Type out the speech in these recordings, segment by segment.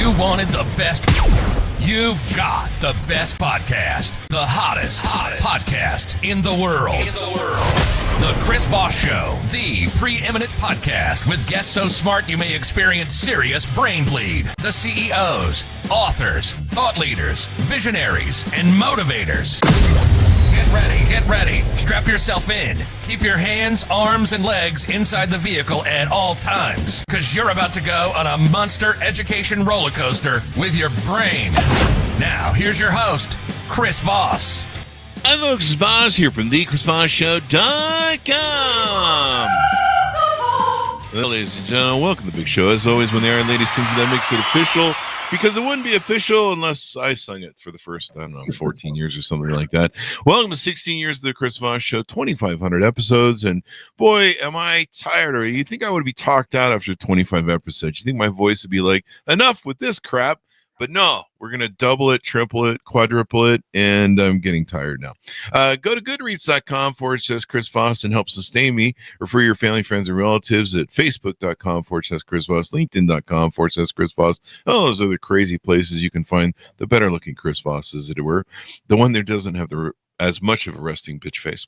you wanted the best, you've got the best podcast, the hottest podcast in the world. The Chris Voss Show, the preeminent podcast with guests so smart you may experience serious brain bleed. The CEOs, authors, thought leaders, visionaries, and motivators. Get ready. Strap yourself in. Keep your hands, arms, and legs inside the vehicle at all times, because you're about to go on a monster education roller coaster with your brain. Now, here's your host, Chris Voss. Hi, folks. Voss here from thechrisvossshow.com. Well, ladies and gentlemen, welcome to the big show. As always, when the Iron Lady sings it, that makes it official, because it wouldn't be official unless I sung it for the first, 14 years or something like that. Welcome to 16 years of the Chris Voss Show, 2,500 episodes, and boy, am I tired already. You think I would be talked out after 25 episodes? You think my voice would be like, enough with this crap? But no, we're going to double it, triple it, quadruple it, and I'm getting tired now. Go to goodreads.com/Chris Voss and help sustain me. Refer your family, friends, and relatives at facebook.com/Chris Voss, linkedin.com/Chris Voss. All those other crazy places you can find the better-looking Chris Voss, as it were, the one that doesn't have as much of a resting bitch face.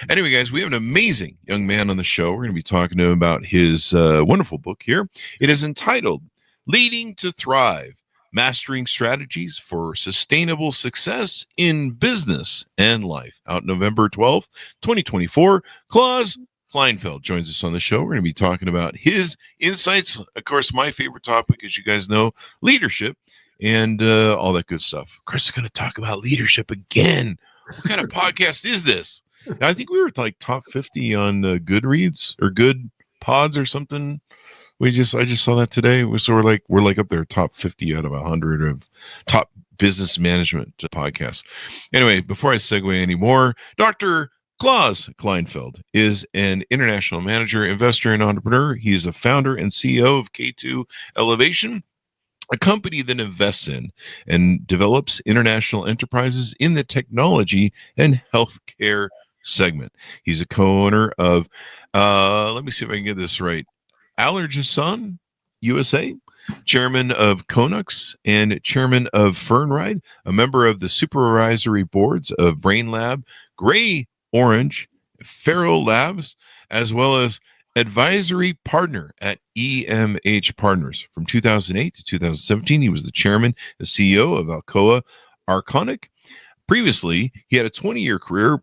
Anyway, guys, we have an amazing young man on the show. We're going to be talking to him about his wonderful book here. It is entitled Leading to Thrive: Mastering Strategies for Sustainable Success in Business and Life. Out November 12th, 2024. Klaus Kleinfeld joins us on the show. We're going to be talking about his insights. Of course, my favorite topic, as you guys know, leadership and all that good stuff. Chris is going to talk about leadership again. What kind of podcast is this? I think we were like top 50 on Goodreads or Good Pods or something. I just saw that today. So we're like up there, top 50 out of 100 of top business management podcasts. Anyway, before I segue anymore, Dr. Klaus Kleinfeld is an international manager, investor, and entrepreneur. He is a founder and CEO of K2 Elevation, a company that invests in and develops international enterprises in the technology and healthcare segment. He's a co-owner of, let me see if I can get this right, Allergison USA, chairman of Conux and chairman of Fernride, a member of the supervisory boards of Brain Lab, Gray Orange, Ferro Labs, as well as advisory partner at EMH Partners. From 2008 to 2017, he was the chairman and CEO of Alcoa Arconic. Previously, he had a 20-year career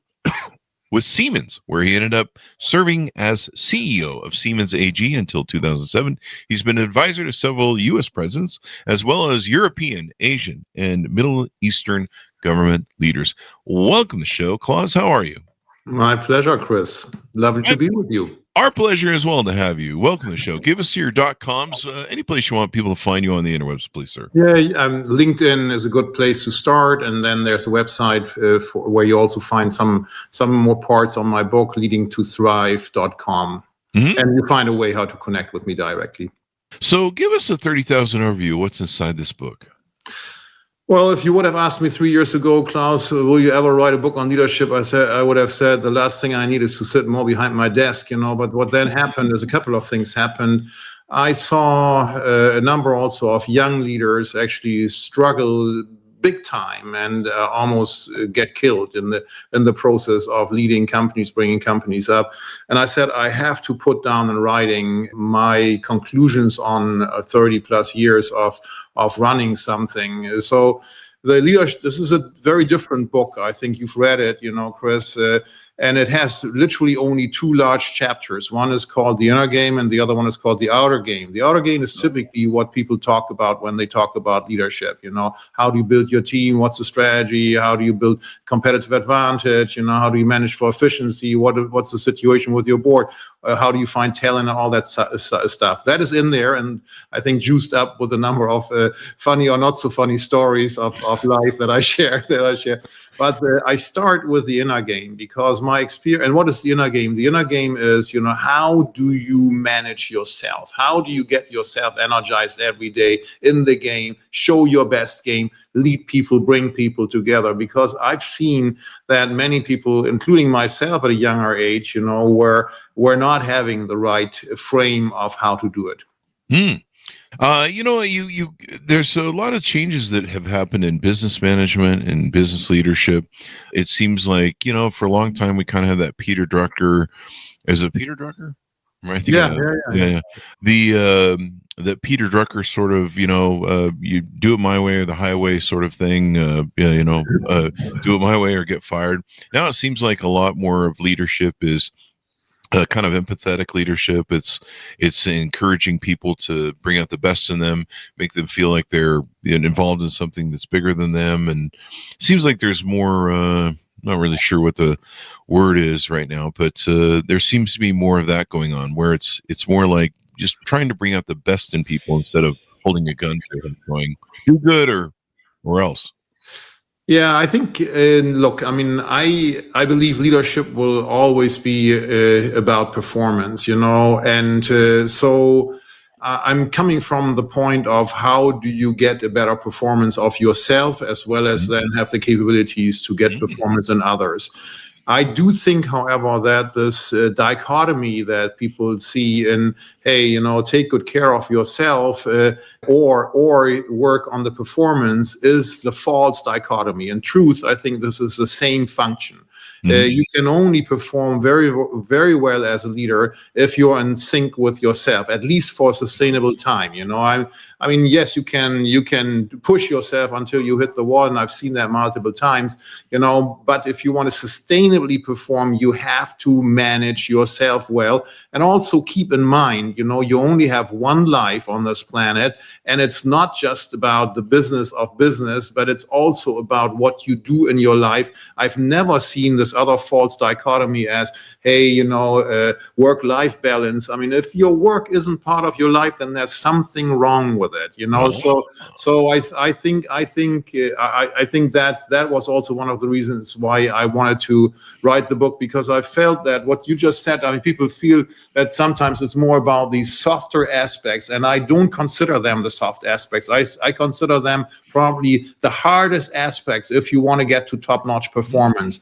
with Siemens, where he ended up serving as CEO of Siemens AG until 2007. He's been an advisor to several U.S. presidents, as well as European, Asian, and Middle Eastern government leaders. Welcome to the show, Klaus. How are you? My pleasure, Chris. Lovely to be with you. Our pleasure as well to have you. Welcome to the show. Give us your .coms, any place you want people to find you on the interwebs, please, sir. Yeah, LinkedIn is a good place to start, and then there's a website where you also find some more parts on my book, leadingtothrive.com, and you find a way how to connect with me directly. So give us a 30,000 overview. What's inside this book? Well, if you would have asked me 3 years ago, Klaus, will you ever write a book on leadership? I would have said the last thing I need is to sit more behind my desk, But what then happened is a couple of things happened. I saw a number also of young leaders actually struggle big time and almost get killed in the process of leading companies, bringing companies up. And I said, I have to put down in writing my conclusions on 30 plus years of running something. So the leadership, this is a very different book. I think you've read it, Chris, and it has literally only two large chapters. One is called The Inner Game and the other one is called The Outer Game. The Outer Game is typically what people talk about when they talk about leadership. How do you build your team? What's the strategy? How do you build competitive advantage? How do you manage for efficiency? What's the situation with your board? How do you find talent and all that stuff? That is in there, and I think juiced up with a number of funny or not so funny stories of life that I share. But I start with the inner game because my experience. And what is the inner game? The inner game is, how do you manage yourself? How do you get yourself energized every day in the game? Show your best game. Lead people, bring people together. Because I've seen that many people, including myself at a younger age, we're not having the right frame of how to do it. There's a lot of changes that have happened in business management and business leadership. It seems like, for a long time, we kind of had that Peter Drucker. Is it Peter Drucker? Am I thinking yeah. That Peter Drucker sort of, you do it my way or the highway sort of thing. Do it my way or get fired. Now it seems like a lot more of leadership is kind of empathetic leadership. It's encouraging people to bring out the best in them, make them feel like they're involved in something that's bigger than them. And it seems like there's more, not really sure what the word is right now, but there seems to be more of that going on, where it's more like just trying to bring out the best in people instead of holding a gun to them going, do good or else. Yeah, I think, look, I mean, I believe leadership will always be about performance, and so I'm coming from the point of how do you get a better performance of yourself, as well as then have the capabilities to get performance in others. I do think, however, that this dichotomy that people see in, hey, take good care of yourself or work on the performance is the false dichotomy. In truth, I think this is the same function. You can only perform very, very well as a leader if you're in sync with yourself, at least for a sustainable time. I mean, yes, you can push yourself until you hit the wall, and I've seen that multiple times. But if you want to sustainably perform, you have to manage yourself well, and also keep in mind, you only have one life on this planet, and it's not just about the business of business, but it's also about what you do in your life. I've never seen this other false dichotomy as, hey, work-life balance. I mean, if your work isn't part of your life, then there's something wrong with it, So I think that was also one of the reasons why I wanted to write the book, because I felt that what you just said, I mean, people feel that sometimes it's more about these softer aspects, and I don't consider them the soft aspects. I consider them probably the hardest aspects if you want to get to top-notch performance.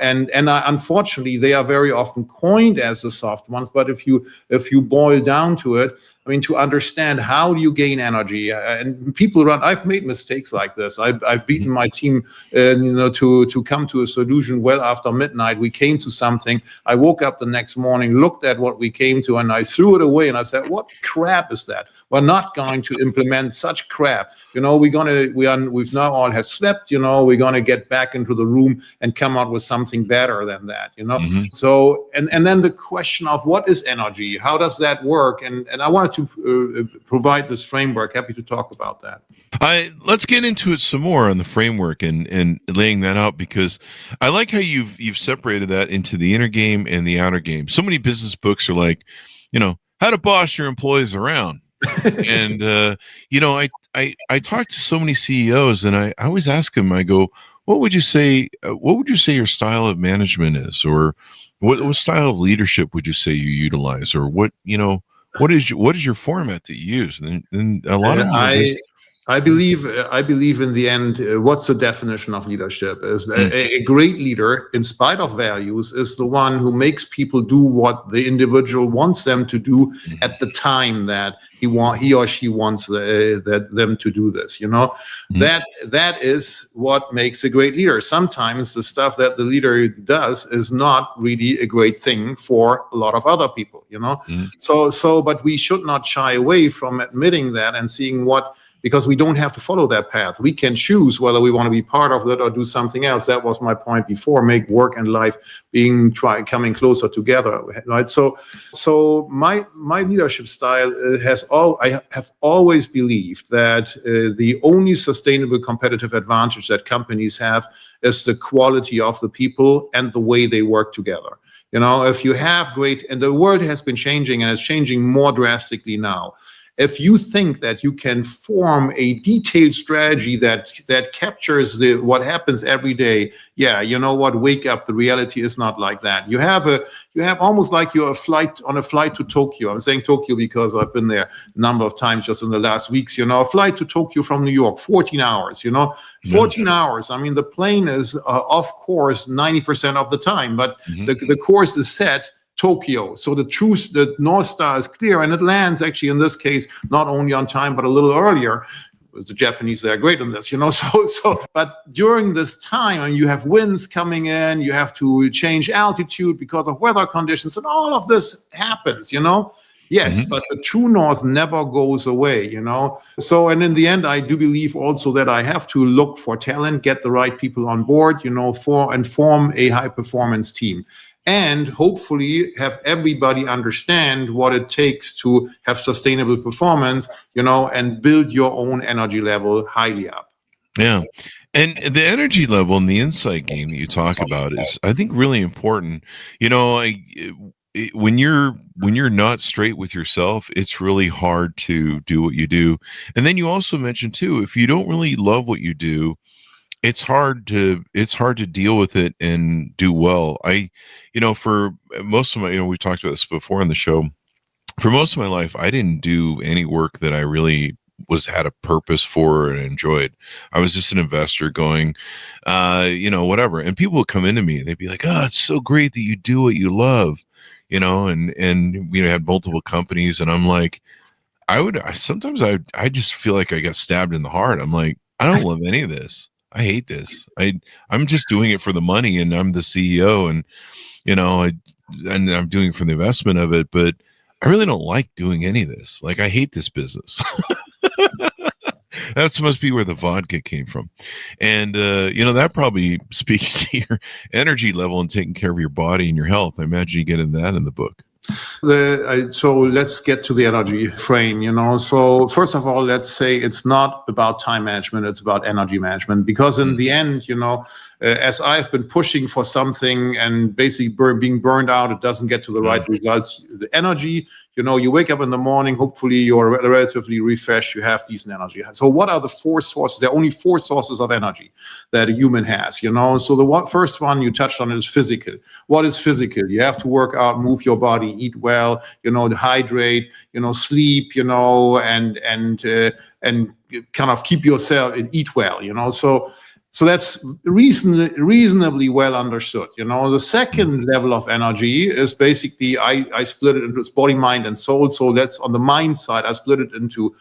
And unfortunately, they are very often coined as the soft ones. But if you boil down to it, I mean, to understand how do you gain energy, and people run. I've made mistakes like this. I've beaten my team, to come to a solution well after midnight. We came to something. I woke up the next morning, looked at what we came to, and I threw it away. And I said, "What crap is that? We're not going to implement such crap. We've now all have slept. We're gonna get back into the room and come out with something better than that. So and then the question of what is energy? How does that work? And I wanted to provide this framework. Happy to talk about that. Let's get into it some more on the framework and laying that out, because I like how you've separated that into the inner game and the outer game. So many business books are like, how to boss your employees around. And I talk to so many CEOs, and I always ask them, I go, what would you say your style of management is, or what style of leadership would you say you utilize, or what is your format that you use? And a lot of them I believe in the end, what's the definition of leadership is a great leader, in spite of values, is the one who makes people do what the individual wants them to do at the time that he or she wants them to do this. That is what makes a great leader. Sometimes the stuff that the leader does is not really a great thing for a lot of other people. But we should not shy away from admitting that and seeing because we don't have to follow that path. We can choose whether we want to be part of that or do something else. That was my point before, make work and life coming closer together, right? So my leadership style I have always believed that the only sustainable competitive advantage that companies have is the quality of the people and the way they work together. If you have and the world has been changing, and it's changing more drastically now. If you think that you can form a detailed strategy that captures what happens every day, wake up. The reality is not like that. You have almost like you're on a flight to Tokyo. I'm saying Tokyo because I've been there a number of times just in the last weeks. A flight to Tokyo from New York, 14 hours. 14 hours. I mean, the plane is off course 90% of the time, but the course is set Tokyo. So the North Star is clear, and it lands actually in this case not only on time but a little earlier. The Japanese, they're great on this, but during this time, and you have winds coming in, you have to change altitude because of weather conditions, and all of this happens, Yes, but the true north never goes away, So, and in the end, I do believe also that I have to look for talent, get the right people on board, and form a high performance team. And hopefully have everybody understand what it takes to have sustainable performance, and build your own energy level highly up. Yeah. And the energy level and the insight game that you talk about is, I think, really important. When you're not straight with yourself, it's really hard to do what you do. And then you also mentioned too, if you don't really love what you do, it's hard to deal with it and do well. For most of my, we've talked about this before on the show. For most of my life, I didn't do any work that I really had a purpose for and enjoyed. I was just an investor going, whatever. And people would come into me, they'd be like, "Oh, it's so great that you do what you love," and had multiple companies. And I'm like, sometimes I just feel like I got stabbed in the heart. I'm like, I don't love any of this. I hate this. I'm just doing it for the money, and I'm the CEO, and and I'm doing it for the investment of it, but I really don't like doing any of this. Like, I hate this business. That must be where the vodka came from. And that probably speaks to your energy level and taking care of your body and your health. I imagine you get into that in the book. So let's get to the energy frame, So first of all, let's say it's not about time management, it's about energy management. Because in the end, as I've been pushing for something and basically being burned out, it doesn't get to the right results. The energy, you wake up in the morning, hopefully you're relatively refreshed, you have decent energy. So what are the four sources? There are only four sources of energy that a human has, So the first one you touched on is physical. What is physical? You have to work out, move your body, eat well, hydrate, sleep, and kind of keep yourself and eat well, So that's reasonably well understood. The second level of energy is basically, I split it into body, mind, and soul. So that's on the mind side. I split it into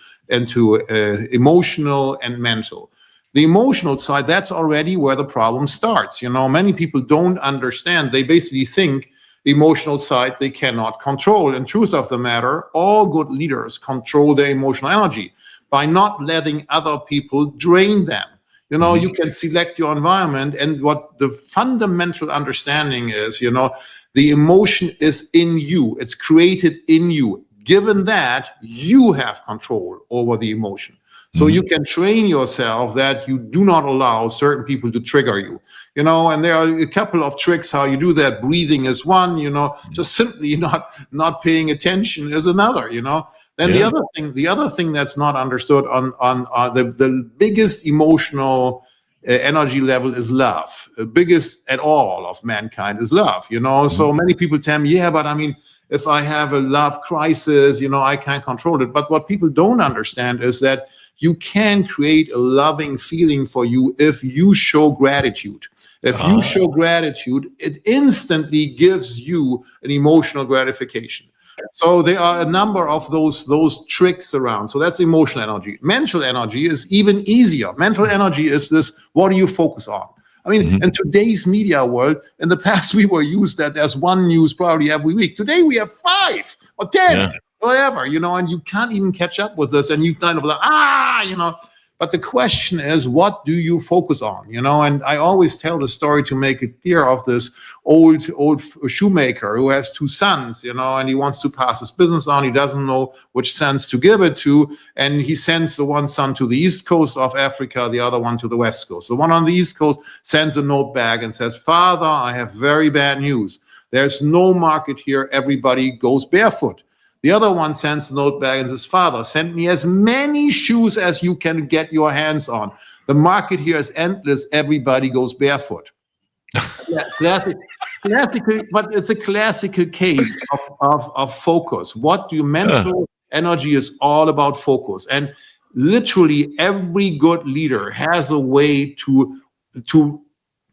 emotional and mental. The emotional side, that's already where the problem starts. Many people don't understand. They basically think the emotional side they cannot control. And truth of the matter, all good leaders control their emotional energy by not letting other people drain them. You can select your environment, and what the fundamental understanding is, the emotion is in you. It's created in you. Given that, you have control over the emotion. So you can train yourself that you do not allow certain people to trigger you, and there are a couple of tricks how you do that. Breathing is one, just simply not paying attention is another, Then the other thing that's not understood on the biggest emotional energy level is love. The biggest at all of mankind is love, So many people tell me, yeah, but I mean, if I have a love crisis, I can't control it. But what people don't understand is that you can create a loving feeling for you if you show gratitude. If you show gratitude, it instantly gives you an emotional gratification. So there are a number of those tricks around. So that's emotional energy. Mental energy is even easier. Mental energy is this: what do you focus on? I mean, in today's media world, in the past we were used that there's one news probably every week. Today we have 5 or 10, whatever, and you can't even catch up with this, and you kind of like, But the question is, what do you focus on? And I always tell the story to make it clear of this old shoemaker who has 2 sons, and he wants to pass his business on. He doesn't know which sons to give it to. And he sends the one son to the east coast of Africa, the other one to the west coast. The one on the east coast sends a note back and says, "Father, I have very bad news. There's no market here. Everybody goes barefoot." The other one sends a note back and says, "Father, send me as many shoes as you can get your hands on. The market here is endless. Everybody goes barefoot." Classical, but it's a classical case of focus. What do you mental energy is all about focus. And literally every good leader has a way to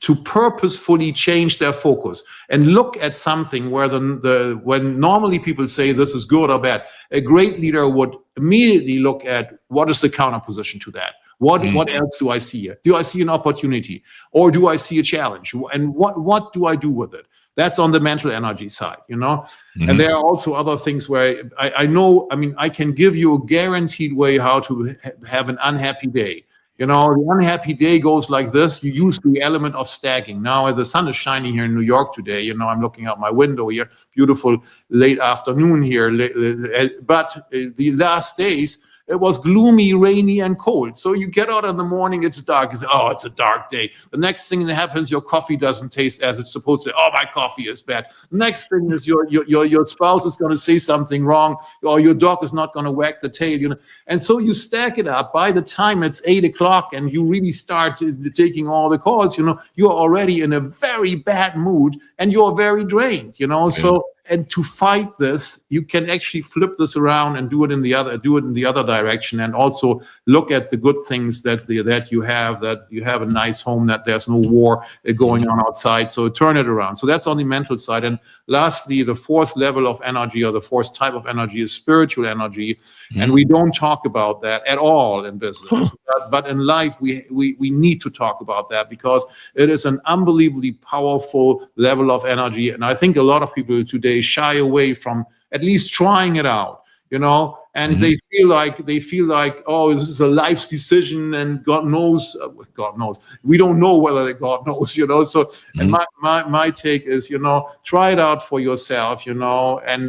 to purposefully change their focus and look at something where when normally people say this is good or bad, a great leader would immediately look at what is the counterposition to that. What else do I see here? Do I see an opportunity, or do I see a challenge? And what do I do with it? That's on the mental energy side, And there are also other things where I can give you a guaranteed way how to have an unhappy day. The unhappy day goes like this. You use the element of stacking. Now, the sun is shining here in New York today. I'm looking out my window here. Beautiful late afternoon here. But the last days, it was gloomy, rainy, and cold. So you get out in the morning, it's dark. You say, oh, it's a dark day. The next thing that happens, your coffee doesn't taste as it's supposed to. Oh, my coffee is bad. The next thing is your spouse is going to say something wrong, or your dog is not going to wag the tail. And so you stack it up. By the time it's 8 o'clock and you really start taking all the calls, you're already in a very bad mood and you're very drained. So. And to fight this, you can actually flip this around and do it in the other direction, and also look at the good things that you have a nice home, that there's no war going on outside. So turn it around. So that's on the mental side. And lastly, the fourth level of energy, or the fourth type of energy, is spiritual energy. Mm-hmm. And we don't talk about that at all in business. But in life, we need to talk about that, because it is an unbelievably powerful level of energy. And I think a lot of people today shy away from at least trying it out, and mm-hmm. they feel like, oh, this is a life's decision, and God knows, we don't know whether God knows, so mm-hmm. And my take is, try it out for yourself, and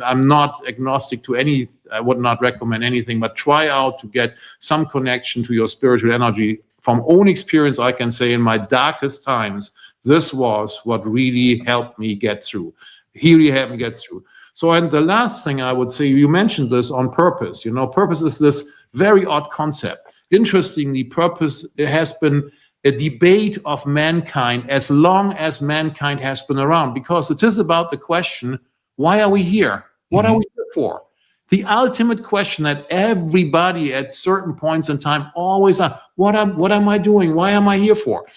I'm not agnostic to any, I would not recommend anything, but try out to get some connection to your spiritual energy. From own experience, I can say in my darkest times, this was what really helped me get through. So, and the last thing I would say, you mentioned this on purpose. Purpose is this very odd concept. Interestingly, purpose has been a debate of mankind as long as mankind has been around, because it is about the question, why are we here? What mm-hmm. are we here for? The ultimate question that everybody at certain points in time always asks, what am I doing? Why am I here for?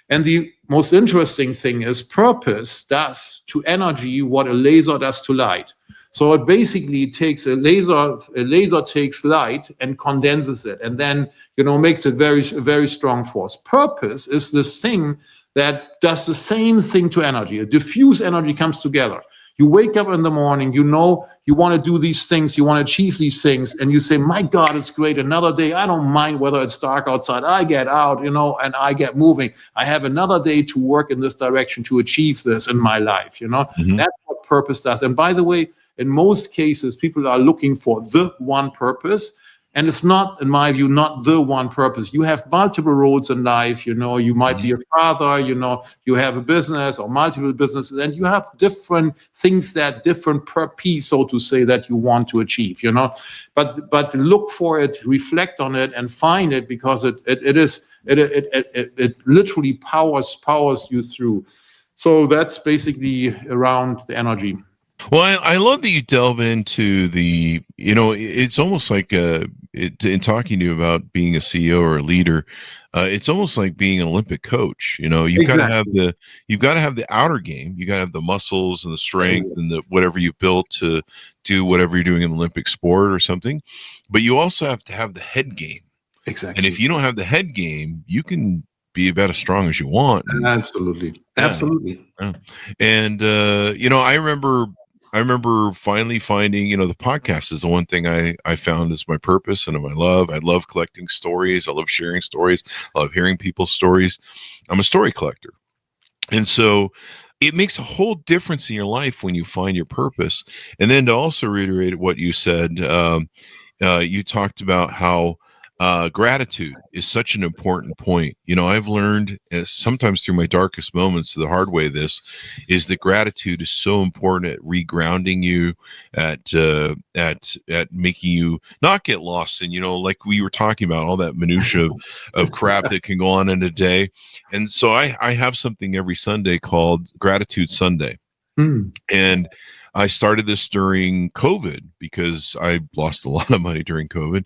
And the most interesting thing is, purpose does to energy what a laser does to light. So it basically takes a laser takes light and condenses it, and then, makes it very, very strong force. Purpose is this thing that does the same thing to energy. A diffuse energy comes together. You wake up in the morning, you want to do these things, you want to achieve these things, and you say, my God, it's great. Another day, I don't mind whether it's dark outside. I get out, and I get moving. I have another day to work in this direction to achieve this in my life, Mm-hmm. That's what purpose does. And by the way, in most cases, people are looking for the one purpose. And it's not, in my view, not the one purpose. You have multiple roles in life. You might be a father, you have a business or multiple businesses, and you have different things different per piece, so to say, that you want to achieve, But look for it, reflect on it, and find it, because it literally powers you through. So that's basically around the energy. Well, I love that you delve into the, it's almost like in talking to you about being a CEO or a leader, it's almost like being an Olympic coach. You've exactly. got to have the outer game. You got to have the muscles and the strength and the whatever you built to do whatever you're doing in the Olympic sport or something. But you also have to have the head game. Exactly. And if you don't have the head game, you can be about as strong as you want. Absolutely. Yeah. And I remember finally finding, the podcast is the one thing I found is my purpose and my love. I love collecting stories. I love sharing stories. I love hearing people's stories. I'm a story collector. And so it makes a whole difference in your life when you find your purpose. And then to also reiterate what you said, you talked about how gratitude is such an important point. I've learned sometimes through my darkest moments the hard way, this is that gratitude is so important at regrounding you, at making you not get lost in, like we were talking about, all that minutia of crap that can go on in a day. And so I have something every Sunday called Gratitude Sunday. And I started this during COVID because I lost a lot of money during COVID.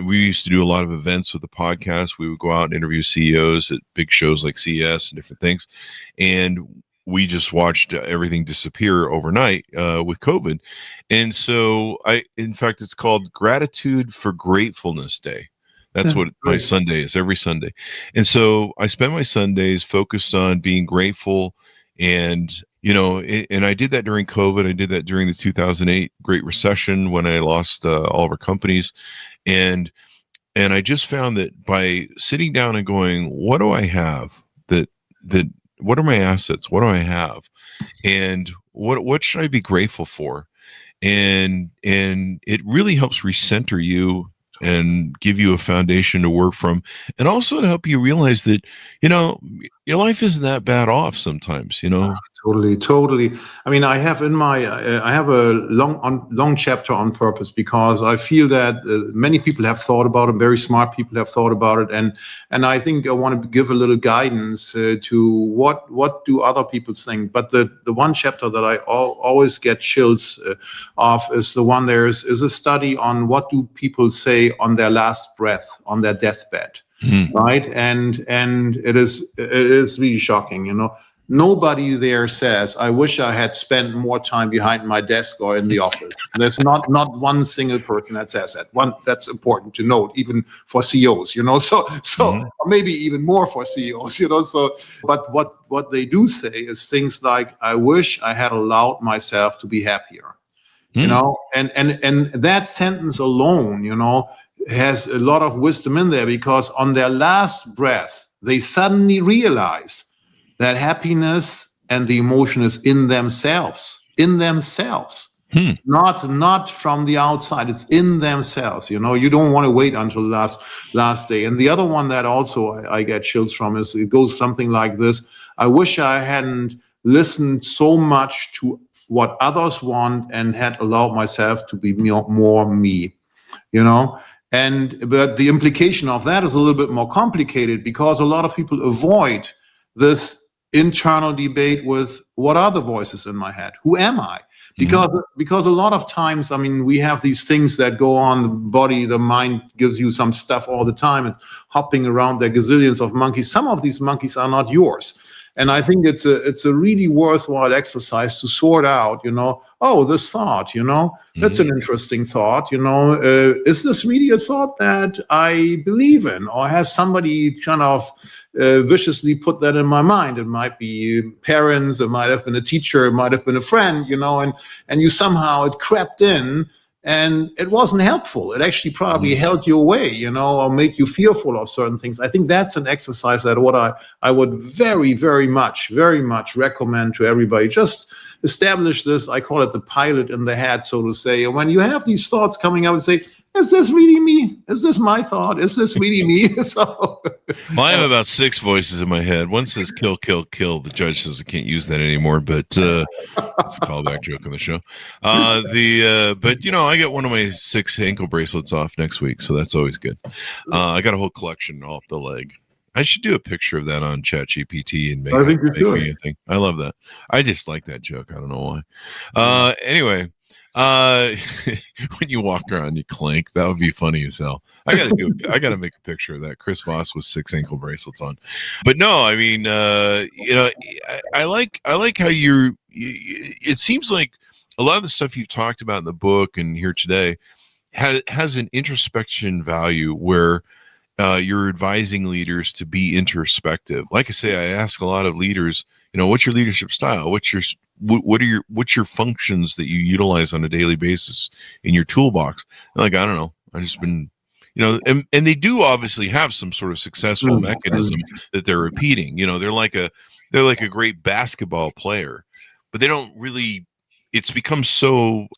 We used to do a lot of events with the podcast. We would go out and interview CEOs at big shows like CES and different things. And we just watched everything disappear overnight with COVID. And so in fact, it's called Gratitude for Gratefulness Day. That's what my Sunday is, every Sunday. And so I spend my Sundays focused on being grateful. And, and I did that during COVID. I did that during the 2008 Great Recession when I lost all of our companies. And I just found that by sitting down and going, what do I have that what are my assets? What do I have? And what should I be grateful for? And it really helps recenter you and give you a foundation to work from, and also to help you realize that, your life isn't that bad off sometimes, Totally. I mean, I have a long chapter on purpose, because I feel that many people have thought about it, very smart people have thought about it. And I think I want to give a little guidance to what do other people think. But the one chapter that I always get chills of is the one is a study on what do people say on their last breath, on their deathbed. Right. And it is really shocking. Nobody there says, I wish I had spent more time behind my desk or in the office. There's not one single person that says that. One, that's important to note, even for CEOs, or maybe even more for CEOs, but what they do say is things like, I wish I had allowed myself to be happier, and that sentence alone, has a lot of wisdom in there, because on their last breath, they suddenly realize that happiness and the emotion is in themselves, not from the outside. It's in themselves. You don't want to wait until the last day. And the other one that also I get chills from is, it goes something like this. I wish I hadn't listened so much to what others want and had allowed myself to be more me, But the implication of that is a little bit more complicated, because a lot of people avoid this internal debate with, what are the voices in my head? Who am I? Because a lot of times, we have these things that go on, the body, the mind gives you some stuff all the time. It's hopping around. There are gazillions of monkeys. Some of these monkeys are not yours. And I think it's a really worthwhile exercise to sort out, this thought, that's an interesting thought, is this really a thought that I believe in, or has somebody kind of viciously put that in my mind? It might be parents, it might have been a teacher, it might have been a friend, and you somehow, it crept in. And it wasn't helpful. It actually probably held you away, or made you fearful of certain things. I think that's an exercise that I would very, very much recommend to everybody. Just establish this. I call it the pilot in the head, so to say. And when you have these thoughts coming up, and say, is this really me? Is this my thought? Is this really me? So, well, I have about 6 voices in my head. One says kill, kill, kill. The judge says I can't use that anymore, but it's a callback joke on the show. But I get one of my 6 ankle bracelets off next week, so that's always good. I got a whole collection off the leg. I should do a picture of that on ChatGPT and make me a thing. I love that. I just like that joke. I don't know why. Anyway. When you walk around, you clank. That would be funny as hell. I gotta make a picture of that. Chris Voss with 6 ankle bracelets on. But no, I like how it seems like a lot of the stuff you've talked about in the book and here today has an introspection value, where you're advising leaders to be introspective. Like I say, I ask a lot of leaders, what's your leadership style? What's your functions that you utilize on a daily basis in your toolbox? And I don't know. I've just been, and they do obviously have some sort of successful mechanism that they're repeating. They're like a great basketball player, but they don't really. It's become so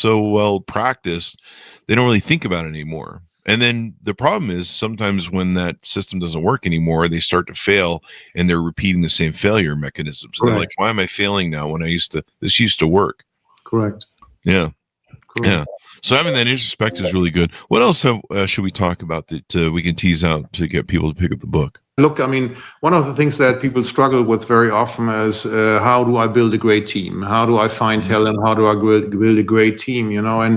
well practiced, they don't really think about it anymore. And then the problem is, sometimes when that system doesn't work anymore, they start to fail, and they're repeating the same failure mechanisms. They're like, why am I failing now when this used to work? Correct. Yeah. Correct. Yeah. So having that introspective is really good. What else should we talk about that we can tease out to get people to pick up the book? Look, I mean, one of the things that people struggle with very often is how do I build a great team? How do I find talent? How do I build a great team? I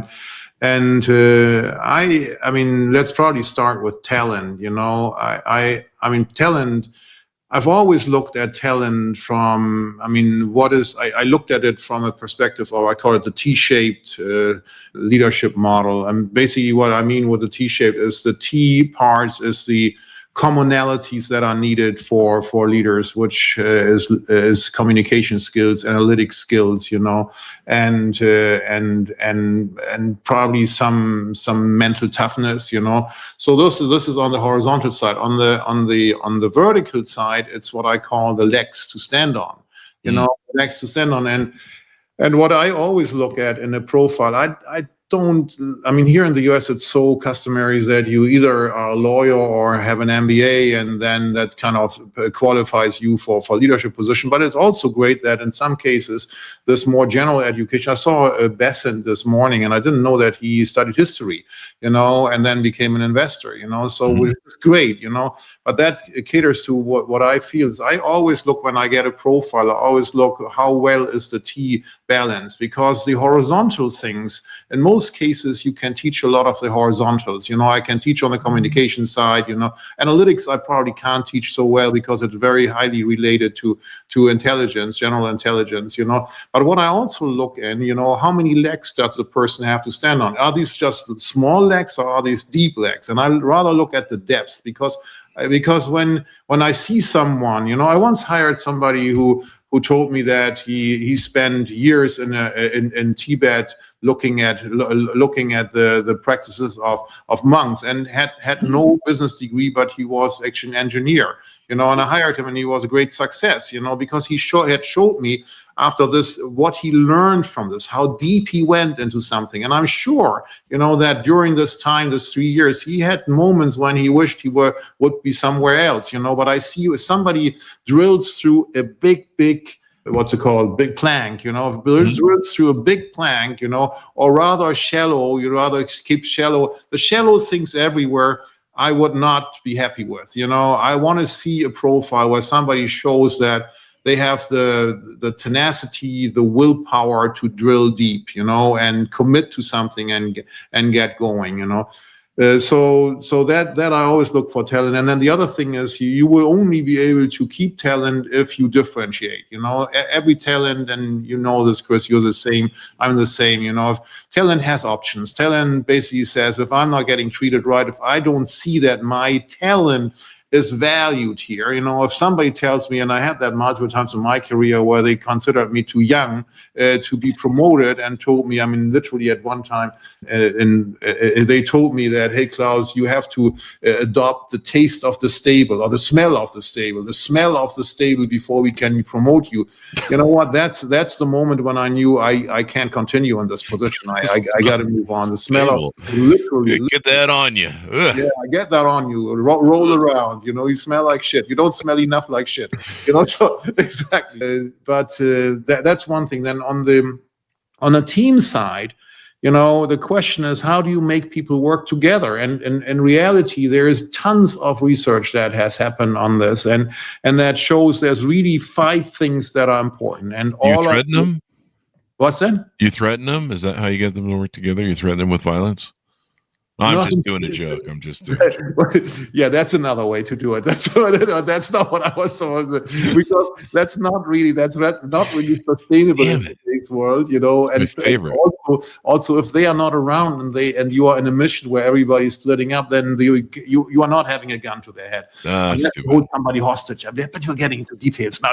mean, let's probably start with talent. I mean, talent. I've always looked at talent from, I looked at it from a perspective of, I call it the T-shaped leadership model. And basically what I mean with the T-shaped is the T parts is the commonalities that are needed for leaders, which is communication skills, analytic skills, and probably some mental toughness, So this is on the horizontal side. On the vertical side, it's what I call the legs to stand on, legs to stand on. And what I always look at in a profile, here in the US, it's so customary that you either are a lawyer or have an MBA, and then that kind of qualifies you for leadership position. But it's also great that in some cases, this more general education. I saw Besant this morning, and I didn't know that he studied history, and then became an investor, so it's great, but that caters to what I feel is I always look when I get a profile, I always look how well is the T balance, because the horizontal things, in most cases, you can teach a lot of the horizontals. I can teach on the communication side, analytics I probably can't teach so well because it's very highly related to intelligence, general intelligence, But what I also look in, how many legs does the person have to stand on? Are these just small legs or are these deep legs? And I rather look at the depth, because when I see someone, I once hired somebody who told me that he spent years in Tibet looking at the practices of monks, and had no business degree, but he was actually an engineer, and I hired him, and he was a great success, because he had showed me after this what he learned from this, how deep he went into something. And I'm sure, that during this time, this 3 years, he had moments when he wished he would be somewhere else, but I see if somebody drills through a big what's it called, big plank, drills through a big plank, or rather shallow, you rather keep shallow, the shallow things everywhere, I would not be happy with. I want to see a profile where somebody shows that they have the tenacity, the willpower to drill deep, and commit to something and get going, So that I always look for talent. And then the other thing is you will only be able to keep talent if you differentiate, every talent, and this, Chris, you're the same, I'm the same, if talent has options. Talent basically says, if I'm not getting treated right, if I don't see that my talent is valued here, if somebody tells me, and I had that multiple times in my career where they considered me too young to be promoted, and told me, literally at one time, they told me that, hey, Klaus, you have to adopt the taste of the stable, or the smell of the stable before we can promote you. You know what? That's the moment when I knew I can't continue in this position. I got to move on. The smell of literally get that on you. Ugh. Yeah, I get that on you. Roll around. You smell like shit. You don't smell enough like shit. So exactly. But that's one thing. Then on the team side, the question is, how do you make people work together? And in reality, there is tons of research that has happened on this, and that shows there's really 5 things that are important. And all you threaten them? What's that? You threaten them? Is that how you get them to work together? You threaten them with violence? I'm just doing a joke. Yeah, that's another way to do it. That's not what I was supposed to, because that's not really sustainable in today's world, And also, if they are not around and you are in a mission where everybody's splitting up, then you are not having a gun to their head. Hold somebody hostage. But you're getting into details now.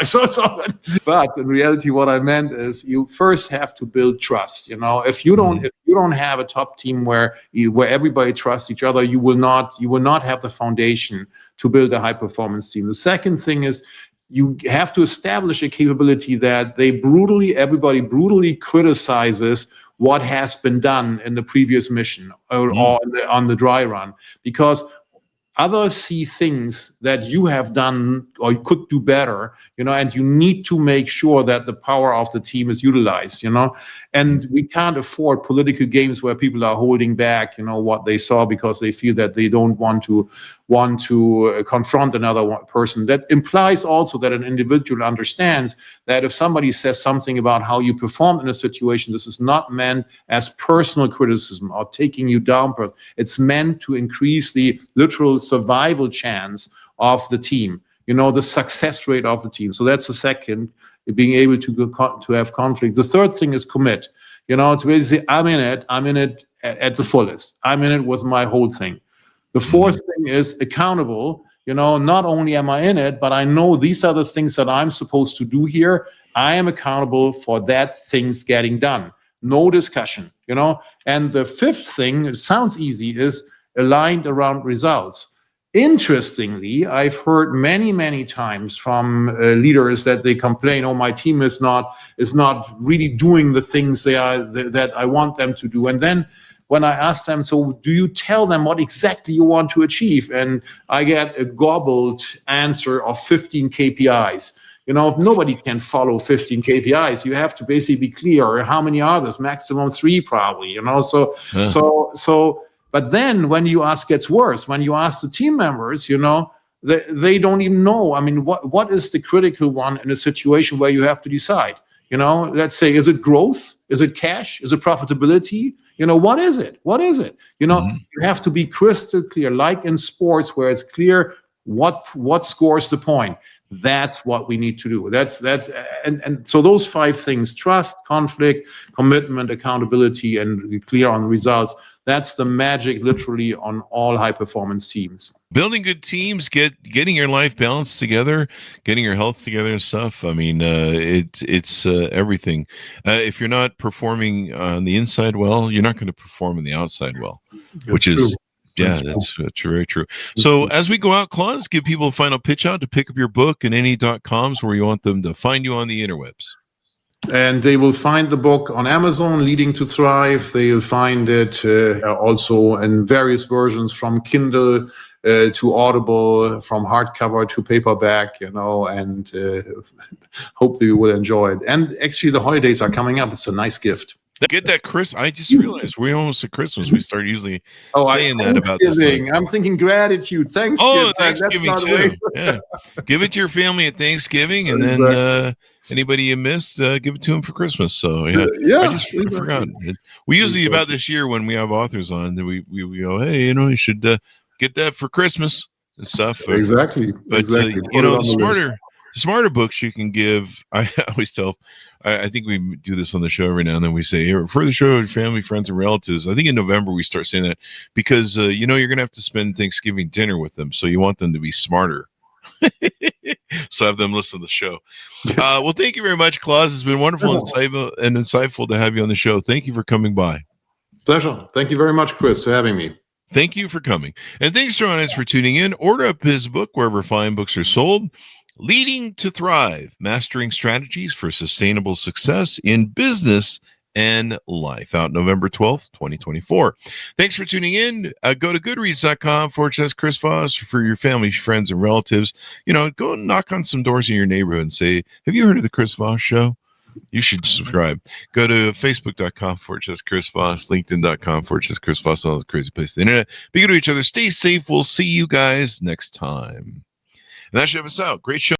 But in reality, what I meant is you first have to build trust. If you don't have a top team where everybody trusts each other, you will not have the foundation to build a high performance team. The second thing is you have to establish a capability that everybody brutally criticizes what has been done in the previous mission or on the dry run, because others see things that you have done or you could do better, and you need to make sure that the power of the team is utilized, and we can't afford political games where people are holding back, what they saw because they feel that they don't want to confront another person. That implies also that an individual understands that if somebody says something about how you performed in a situation, this is not meant as personal criticism or taking you down. It's meant to increase the literal survival chance of the team, the success rate of the team. So that's the second, being able to have conflict. The third thing is commit, to basically say, I'm in it at the fullest. I'm in it with my whole thing. The fourth thing is accountable. Not only am I in it, but I know these are the things that I'm supposed to do here. I am accountable for that things getting done. No discussion, And the fifth thing, it sounds easy, is aligned around results. Interestingly, I've heard many, many times from leaders that they complain, my team is not really doing the things that I want them to do. And then when I ask them, so do you tell them what exactly you want to achieve? And I get a gobbled answer of 15 KPIs. Nobody can follow 15 KPIs. You have to basically be clear. How many are there? Maximum 3 probably, But then when you ask, gets worse. When you ask the team members, they don't even know. I mean, what is the critical one in a situation where you have to decide? Let's say, is it growth? Is it cash? Is it profitability? What is it? You have to be crystal clear, like in sports where it's clear what scores the point. That's what we need to do. And so those 5 things: trust, conflict, commitment, accountability, and be clear on results. That's the magic, literally, on all high-performance teams. Building good teams, getting your life balanced together, getting your health together and stuff. I mean, it's everything. If you're not performing on the inside well, you're not going to perform on the outside well, which is that's very true. So as we go out, Klaus, give people a final pitch out to pick up your book and any.coms where you want them to find you on the interwebs. And they will find the book on Amazon, Leading to Thrive. They will find it also in various versions, from Kindle to Audible, from hardcover to paperback, and hope that you will enjoy it. And actually, the holidays are coming up. It's a nice gift. Get that, Chris. I just realized we're almost at Christmas. We start usually saying that about this. I'm thinking gratitude. Thanksgiving. Oh, Thanksgiving too. Yeah. Give it to your family at Thanksgiving, and then anybody you missed, give it to them for Christmas. So I just forgot. We usually about this year when we have authors on, then we go, hey, you should get that for Christmas and stuff. Exactly. But smarter books you can give. I always tell. I think we do this on the show every now and then. We say, refer the show to your family, friends, and relatives. I think in November we start saying that because, you're going to have to spend Thanksgiving dinner with them. So you want them to be smarter. So have them listen to the show. Well, thank you very much, Klaus. It's been wonderful and insightful to have you on the show. Thank you for coming by. Pleasure. Thank you very much, Chris, for having me. Thank you for coming. And thanks to our audience for tuning in. Order up his book wherever fine books are sold. Leading to Thrive, Mastering Strategies for Sustainable Success in Business and Life, out November 12th, 2024. Thanks for tuning in. Go to goodreads.com/Chris Voss for your family, friends, and relatives. Go knock on some doors in your neighborhood and say, have you heard of the Chris Voss Show? You should subscribe. Go to facebook.com/Chris Voss, linkedin.com/Chris Voss, all the crazy places on the internet. Be good to each other. Stay safe. We'll see you guys next time. And that should have us out. Great show.